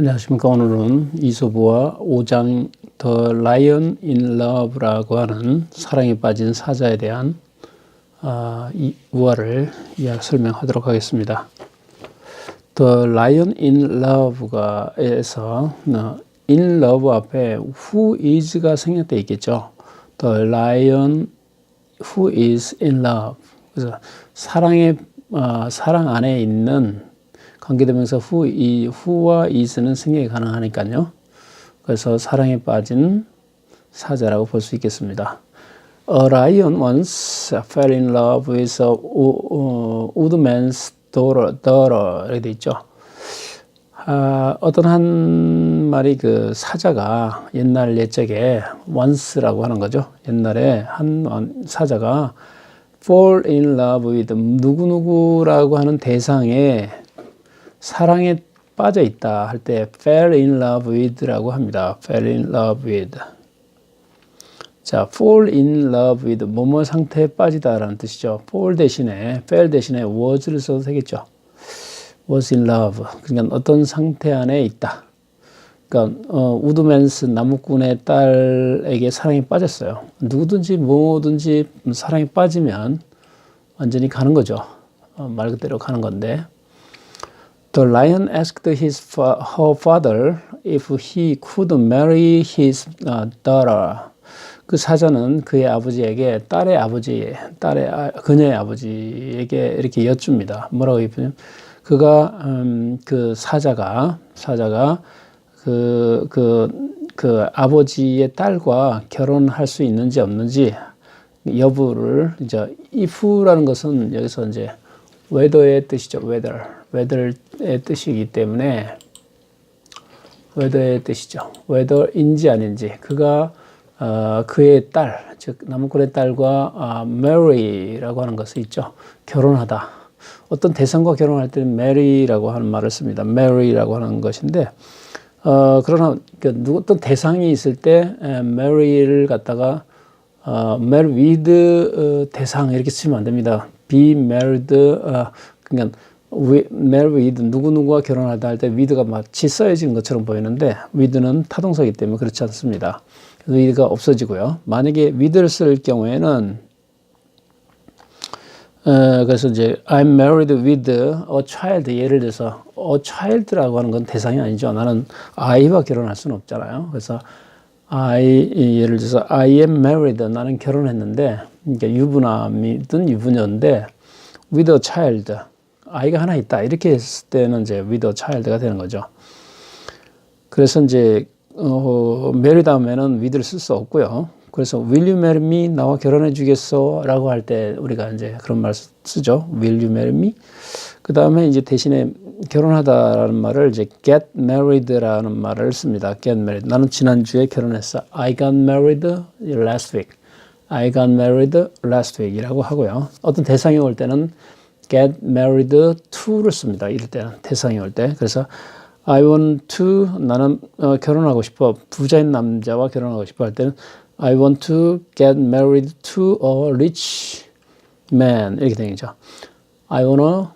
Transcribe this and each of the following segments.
안녕하십니까. 오늘은 이솝우와 5장 The Lion in Love라고 하는 사랑에 빠진 사자에 대한 이 우화를 설명하도록 하겠습니다. The Lion in Love에서 in love 앞에 who is가 생략되어 있겠죠. The Lion who is in love. 그래서 사랑 안에 있는 관계대명사 who와 is는 생략이 가능하니까요. 그래서 사랑에 빠진 사자라고 볼 수 있겠습니다. A lion once fell in love with a woodman's daughter 이렇게 돼 있죠. 어떤 한 마리 그 사자가 옛날 옛적에 once라고 하는 거죠. 옛날에 한 사자가 fall in love with 누구누구라고 하는 대상에 사랑에 빠져 있다 할 때 fell in love with라고 합니다. fell in love with. 자, fall in love with 뭐뭐 상태에 빠지다라는 뜻이죠. fall 대신에 fell 대신에 was를 써도 되겠죠. was in love. 그러니까 어떤 상태 안에 있다. 그러니까 우드맨스 나무꾼의 딸에게 사랑에 빠졌어요. 누구든지 뭐든지 사랑에 빠지면 완전히 가는 거죠. 말 그대로 가는 건데. The lion asked her father if he could marry his daughter. 그 사자는 그의 아버지에게 그녀의 아버지에게 이렇게 여쭙니다. 뭐라고 했냐면 그 사자가 그 아버지의 딸과 결혼할 수 있는지 없는지 여부를 이제 if라는 것은 여기서 이제 whether의 뜻이죠. whether의 뜻이기 때문에 whether의 뜻이죠. whether인지 아닌지 그가 그의 딸, 즉 나무꾼의 딸과 marry라고 하는 것이 있죠. 결혼하다. 어떤 대상과 결혼할 때는 marry라고 하는 말을 씁니다. marry라고 하는 것인데 그러나 어떤 대상이 있을 때 marry를 갖다가 marry with 대상 이렇게 쓰면 안 됩니다. be married 그러니까 marry with 누구누구와 결혼하다 할 때 with가 마치 써여지는 것처럼 보이는데 with는 타동사이기 때문에 그렇지 않습니다. 그래서 with가 없어지고요. 만약에 with를 쓸 경우에는 그래서 이제 I'm married with a child 예를 들어서 a child라고 하는 건 대상이 아니죠. 나는 아이와 결혼할 수는 없잖아요. 그래서 예를 들어서 I am married 나는 결혼했는데 그러니까 유부남이든 유부녀인데 with a child 아이가 하나 있다 이렇게 했을 때는 이제 with a child가 되는 거죠. 그래서 이제 marry 다음에는 with를 쓸 수 없고요. 그래서 will you marry me 나와 결혼해 주겠어 라고 할 때 우리가 이제 그런 말 쓰죠. will you marry me 그 다음에 이제 대신에 결혼하다라는 말을 이제 get married라는 말을 씁니다. get married 나는 지난주에 결혼했어. I got married last week. I got married last week 이라고 하고요. 어떤 대상이 올 때는 get married to를 씁니다. 이럴 때는 대상이 올 때. 그래서 I want to 나는 결혼하고 싶어. 부자인 남자와 결혼하고 싶어 할 때는 I want to get married to a rich man 이렇게 되는 거죠. I wanna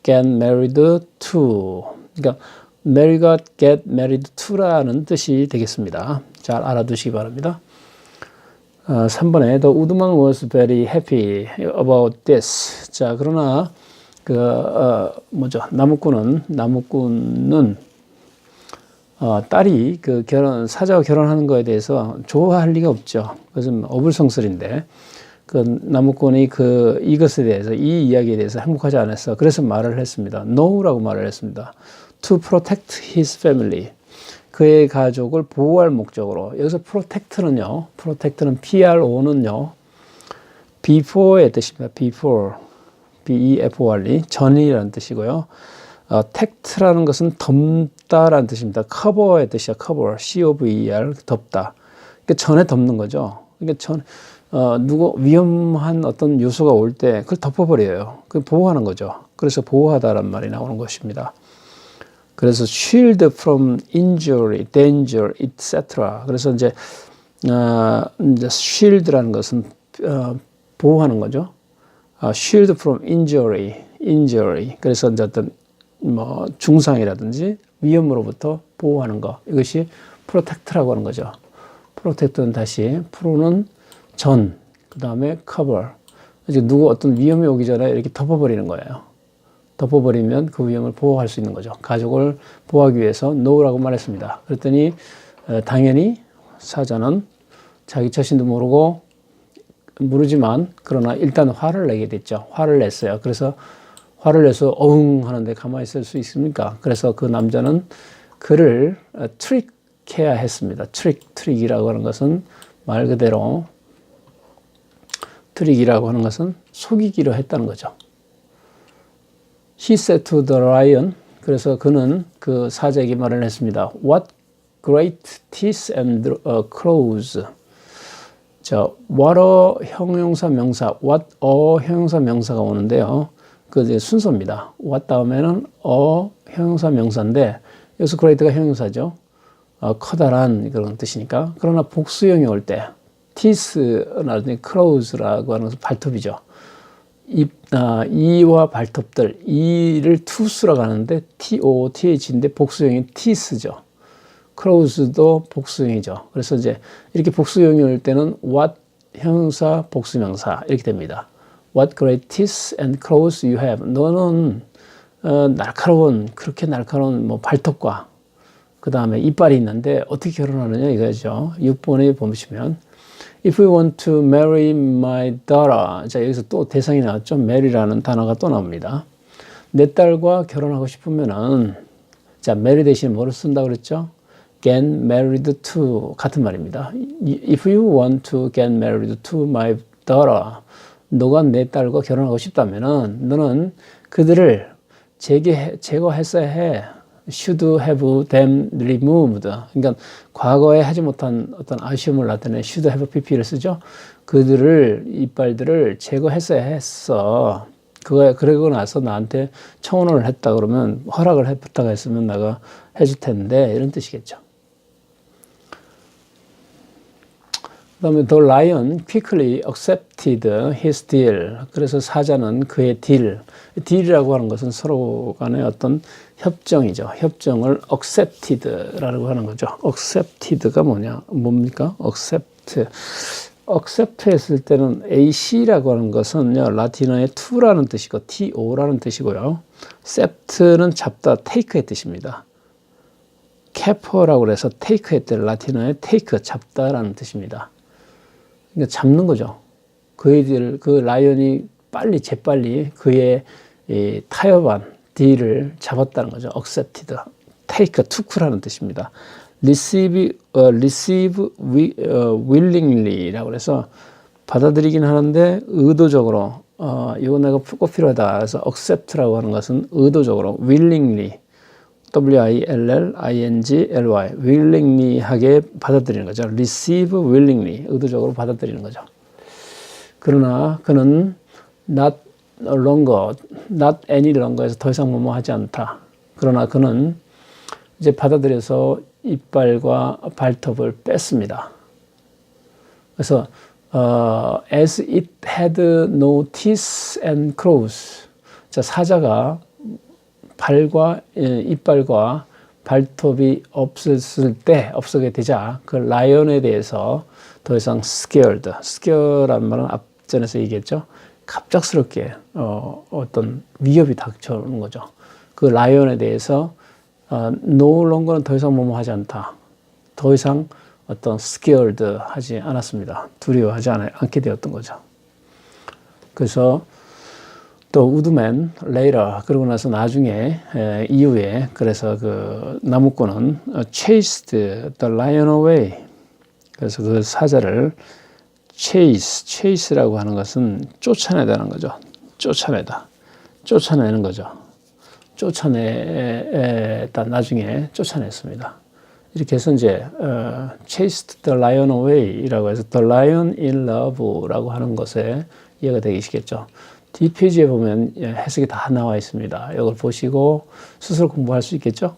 get married to 그러니까 marry가 get married to라는 뜻이 되겠습니다. 잘 알아두시기 바랍니다. 3번에 The woodman was very happy about this. 자, 그러나 나무꾼은 딸이 사자와 결혼하는 거에 대해서 좋아할 리가 없죠. 그것은 어불성설인데 그 나무꾼이 이것에 대해서 이 이야기에 대해서 행복하지 않았어. 그래서 말을 했습니다. No라고 말을 했습니다. To protect his family. 그의 가족을 보호할 목적으로. 여기서 protect는 PRO는요. before의 뜻입니다. before. B-E-F-O-R-E. 전이라는 뜻이고요. tect라는 것은 덮다라는 뜻입니다. cover의 뜻이야. cover. C-O-V-E-R. 덮다. 그러니까 전에 덮는 거죠. 그러니까 위험한 어떤 요소가 올 때 그걸 덮어버려요. 그걸 보호하는 거죠. 그래서 보호하다라는 말이 나오는 것입니다. 그래서 shield from injury, danger, etc. 그래서 이제 shield라는 것은 보호하는 거죠. shield from injury. 그래서 이제 어떤 중상이라든지 위험으로부터 보호하는 거. 이것이 protect라고 하는 거죠. protect는 다시, pro는 전, 그 다음에 cover. 이제 누구 어떤 위험이 오기 전에 이렇게 덮어버리는 거예요. 덮어버리면 그 위험을 보호할 수 있는 거죠. 가족을 보호하기 위해서 no라고 말했습니다. 그랬더니 당연히 사자는 자기 자신도 모르지만 그러나 일단 화를 내게 됐죠. 화를 냈어요. 그래서 화를 내서 어흥 하는데 가만히 있을 수 있습니까? 그래서 그 남자는 그를 트릭해야 했습니다. 트릭이라고 하는 것은 말 그대로 트릭이라고 하는 것은 속이기로 했다는 거죠. He said to the lion, 그래서 그는 그 사자에게 말을 했습니다. What great teeth and claws. 자, what어 형용사 명사, what a 형용사 명사가 오는데요. 그 이제 순서입니다. what 다음에는 a 형용사 명사인데 여기서 great가 형용사죠. 커다란 그런 뜻이니까. 그러나 복수형이 올 때 teeth라든지 claws라고 하는 것은 발톱이죠. 이와 발톱들, 이를 tooth라고 하는데 TOTH인데 복수형이 teeth죠. claws도 복수형이죠. 그래서 이제 이렇게 복수형이 올 때는 what 형용사 복수명사 이렇게 됩니다. What great teeth and claws you have. 너는 그렇게 날카로운 뭐 발톱과 그 다음에 이빨이 있는데 어떻게 결혼하느냐 이거죠. 6번에 보시면 If you want to marry my daughter. 자, 여기서 또 대상이 나왔죠. marry라는 단어가 또 나옵니다. 내 딸과 결혼하고 싶으면은 자, marry 대신 뭐를 쓴다고 그랬죠? get married to 같은 말입니다. If you want to get married to my daughter. 너가 내 딸과 결혼하고 싶다면은 너는 그들을 제거했어야 해. should have them removed. 그러니까 과거에 하지 못한 어떤 아쉬움을 나타내 should have pp를 쓰죠. 그들을 이빨들을 제거했어야 했어. 그러고 나서 나한테 청혼을 했다 그러면 허락을 부탁했으면 내가 해줄 텐데 이런 뜻이겠죠. 그다음에 the lion quickly accepted his deal. 그래서 사자는 그의 딜이라고 하는 것은 서로 간의 어떤 협정이죠. 협정을 accepted라고 하는 거죠. accepted가 뭡니까? accept 했을 때는 ac라고 하는 것은요, 라틴어의 to라는 뜻이고 to라는 뜻이고요. accept는 잡다, take의 뜻입니다. cap어라고 해서 take의 뜻, 라틴어의 take, 잡다라는 뜻입니다. 그러니까 잡는 거죠. 그 라이언이 재빨리 그의 타협한 딜을 잡았다는 거죠. accepted, take, took라는 뜻입니다. receive willingly라고 해서 받아들이긴 하는데 의도적으로 이거 내가 꼭 필요하다. 그래서 accept라고 하는 것은 의도적으로 willingly, willingly, willingly하게 받아들이는 거죠. receive willingly, 의도적으로 받아들이는 거죠. 그러나 그는 not any longer에서 더 이상 뭐뭐 하지 않다. 그러나 그는 이제 받아들여서 이빨과 발톱을 뺐습니다. 그래서 as it had no teeth and claws. 자, 사자가 이빨과 발톱이 없어게 되자 그 라이언에 대해서 더 이상 scared라는 말은 앞전에서 얘기했죠. 갑작스럽게 어떤 위협이 닥쳐오는 거죠. 그 라이언에 대해서 no longer는 더 이상 뭐뭐 하지 않다. 더 이상 어떤 scared 하지 않았습니다. 두려워하지 않게 되었던 거죠. 그래서 또 우드맨 later 그러고 나서 나중에 이후에 그래서 그 나무꾼은 chased the lion away. 그래서 그 사자를 chase라고 하는 것은 쫓아내다는 거죠. 쫓아내는 거죠. 나중에 쫓아냈습니다. 이렇게 해서 이제 chased the lion away라고 해서 the lion in love라고 하는 것에 이해가 되시겠죠. 뒷페이지에 보면 해석이 다 나와 있습니다. 이걸 보시고 스스로 공부할 수 있겠죠.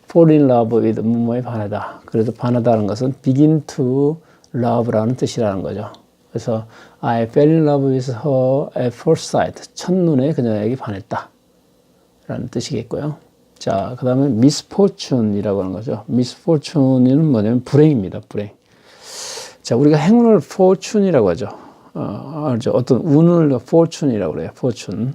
fall in love with 뭐뭐에 반하다. 그래서 반하다는 것은 begin to love라는 뜻이라는 거죠. 그래서 I fell in love with her at first sight. 첫눈에 그녀에게 반했다. 라는 뜻이겠고요. 자, 그 다음에 misfortune이라고 하는 거죠. misfortune은 뭐냐면 불행입니다. 불행. 자, 우리가 행운을 fortune이라고 하죠. 알죠? 어떤 운을 fortune이라고 그래요. fortune.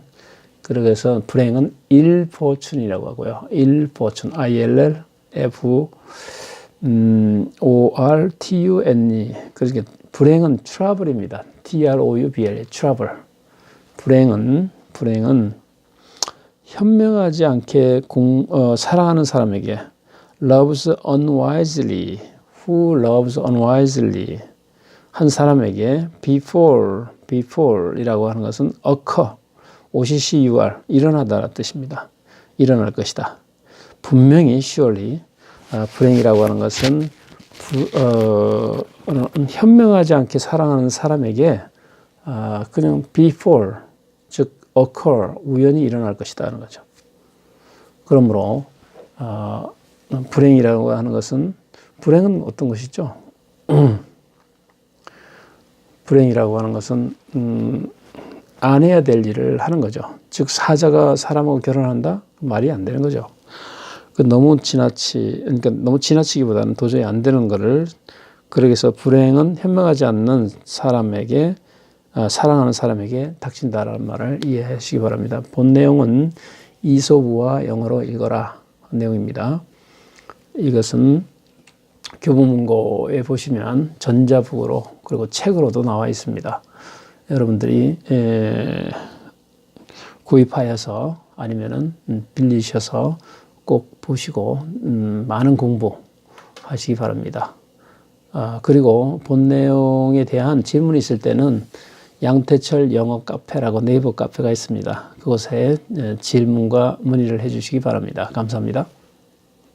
그래서 불행은 ill fortune이라고 하고요. ill fortune, I-L-L-F-O-R-T-U-N-E. 그러니까 불행은 trouble입니다. T-R-O-U-B-L, trouble. 불행은 현명하지 않게 사랑하는 사람에게 loves unwisely, who loves unwisely 한 사람에게 before이라고 하는 것은 occur, OCCUR, 일어나다라는 뜻입니다. 일어날 것이다. 분명히 surely, 불행이라고 하는 것은 현명하지 않게 사랑하는 사람에게 그냥 before, 즉 occur, 우연히 일어날 것이다 하는 거죠. 그러므로 불행이라고 하는 것은 불행은 어떤 것이죠? 불행이라고 하는 것은 안 해야 될 일을 하는 거죠. 즉 사자가 사람하고 결혼한다? 말이 안 되는 거죠. 너무 지나치기보다는 도저히 안 되는 거를, 그러기서 불행은 현명하지 않는 사람에게, 사랑하는 사람에게 닥친다라는 말을 이해하시기 바랍니다. 본 내용은 이솝우와 영어로 읽어라 내용입니다. 이것은 교보문고에 보시면 전자북으로 그리고 책으로도 나와 있습니다. 여러분들이 구입하여서 아니면은 빌리셔서 꼭 보시고 많은 공부하시기 바랍니다. 그리고 본 내용에 대한 질문이 있을 때는 양태철 영어 카페라고 네이버 카페가 있습니다. 그곳에 질문과 문의를 해주시기 바랍니다. 감사합니다.